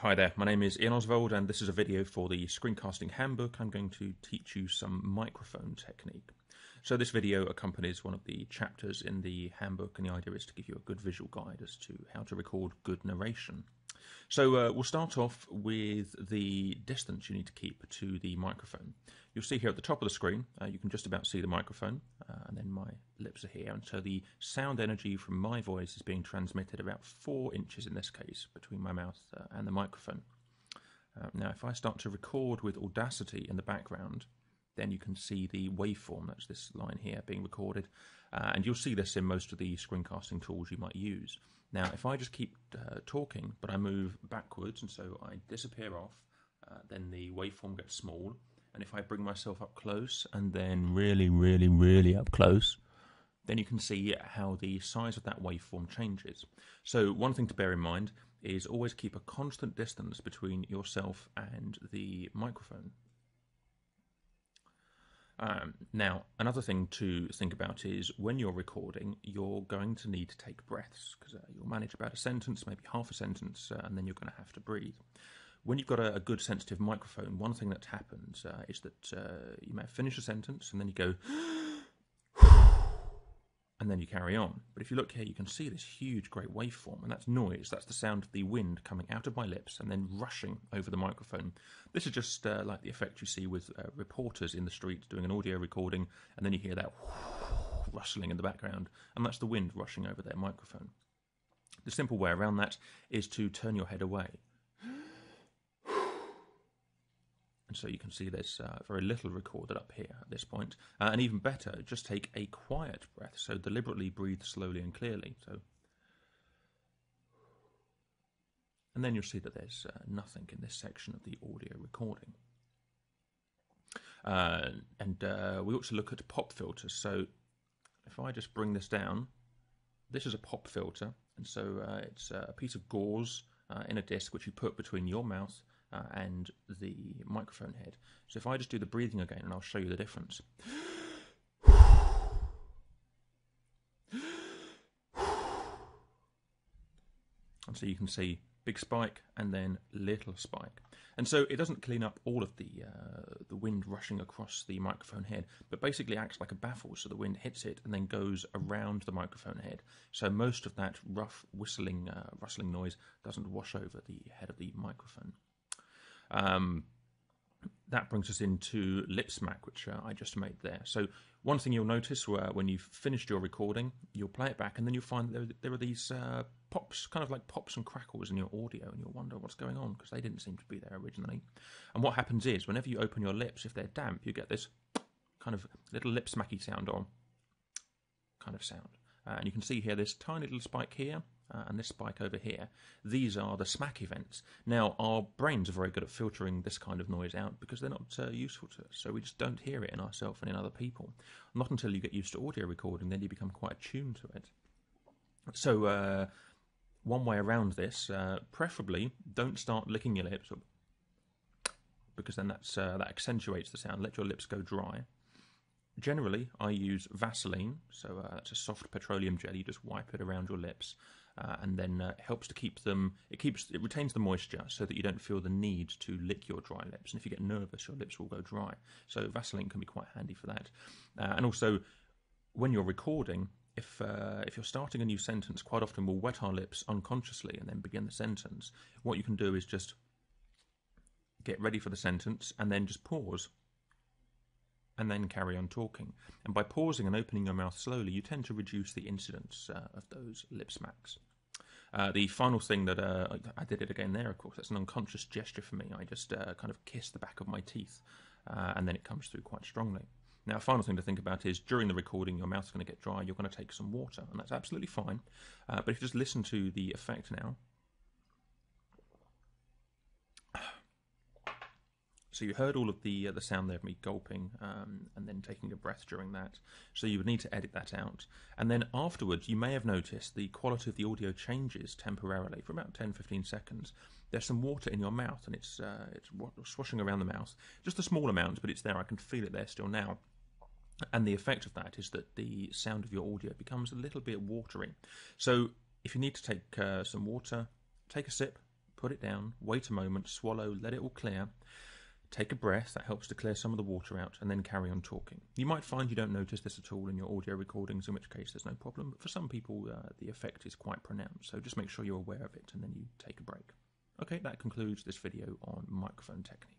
Hi there, my name is Ian Oswald and this is a video for the Screencasting Handbook. I'm going to teach you some microphone technique. So this video accompanies one of the chapters in the handbook, and the idea is to give you a good visual guide as to how to record good narration. So we'll start off with the distance you need to keep to the microphone. You'll see here at the top of the screen, you can just about see the microphone, and then my lips are here, and so the sound energy from my voice is being transmitted about 4 inches in this case between my mouth and the microphone. Now if I start to record with Audacity in the background, then you can see the waveform, that's this line here, being recorded, and you'll see this in most of the screencasting tools you might use. Now, if I just keep talking, but I move backwards, and so I disappear off, then the waveform gets small. And if I bring myself up close, and then really up close, then you can see how the size of that waveform changes. So one thing to bear in mind is always keep a constant distance between yourself and the microphone. Now, another thing to think about is when you're recording, you're going to need to take breaths because you'll manage about a sentence, maybe half a sentence, and then you're going to have to breathe. When you've got a good sensitive microphone, one thing that happens is that you may finish a sentence and then you go and then you carry on. But if you look here, you can see this huge, great waveform, and that's noise. That's the sound of the wind coming out of my lips and then rushing over the microphone. This is just like the effect you see with reporters in the street doing an audio recording, and then you hear that rustling in the background, and that's the wind rushing over their microphone. The simple way around that is to turn your head away. And so you can see there's very little recorded up here at this point. And even better, just take a quiet breath. So deliberately breathe slowly and clearly. And then you'll see that there's nothing in this section of the audio recording. We also look at pop filters. So if I just bring this down, this is a pop filter. And so it's a piece of gauze in a disc which you put between your mouth and the microphone head. So if I just do the breathing again, and I'll show you the difference. And so you can see big spike and then little spike. And so it doesn't clean up all of the wind rushing across the microphone head, but basically acts like a baffle, so the wind hits it and then goes around the microphone head. So most of that rough whistling, rustling noise doesn't wash over the head of the microphone. That brings us into lip smack, which I just made there. So one thing you'll notice when you've finished your recording, you'll play it back, and then you'll find there are these pops, kind of like pops and crackles in your audio, and you'll wonder what's going on because they didn't seem to be there originally. And what happens is, whenever you open your lips, if they're damp, you get this kind of little lip smacky sound or kind of sound. And you can see here this tiny little spike here, and this spike over here. These are the smack events. Now, our brains are very good at filtering this kind of noise out because they're not useful to us, so we just don't hear it in ourselves and in other people. Not until you get used to audio recording, then you become quite attuned to it. So, one way around this, preferably don't start licking your lips, because then that accentuates the sound. Let your lips go dry. Generally, I use Vaseline, so that's a soft petroleum jelly. You just wipe it around your lips, and then it helps to keep them. It retains the moisture so that you don't feel the need to lick your dry lips. And if you get nervous, your lips will go dry. So Vaseline can be quite handy for that. And also, when you're recording, if you're starting a new sentence, quite often we'll wet our lips unconsciously and then begin the sentence. What you can do is just get ready for the sentence and then just pause, and then carry on talking. And by pausing and opening your mouth slowly, you tend to reduce the incidence of those lip smacks. The final thing that I did it again there, of course, that's an unconscious gesture for me. I just kind of kiss the back of my teeth, and then it comes through quite strongly. Now, a final thing to think about is during the recording, your mouth's going to get dry, you're going to take some water, and that's absolutely fine. But if you just listen to the effect now. So you heard all of the sound there of me gulping and then taking a breath during that. So you would need to edit that out. And then afterwards, you may have noticed the quality of the audio changes temporarily for about 10-15 seconds. There's some water in your mouth, and it's swashing around the mouth. Just a small amount, but it's there. I can feel it there still now. And the effect of that is that the sound of your audio becomes a little bit watery. So if you need to take some water, take a sip, put it down, wait a moment, swallow, let it all clear, take a breath, that helps to clear some of the water out, and then carry on talking. You might find you don't notice this at all in your audio recordings, in which case there's no problem, but for some people the effect is quite pronounced, so just make sure you're aware of it and then you take a break. Okay, that concludes this video on microphone technique.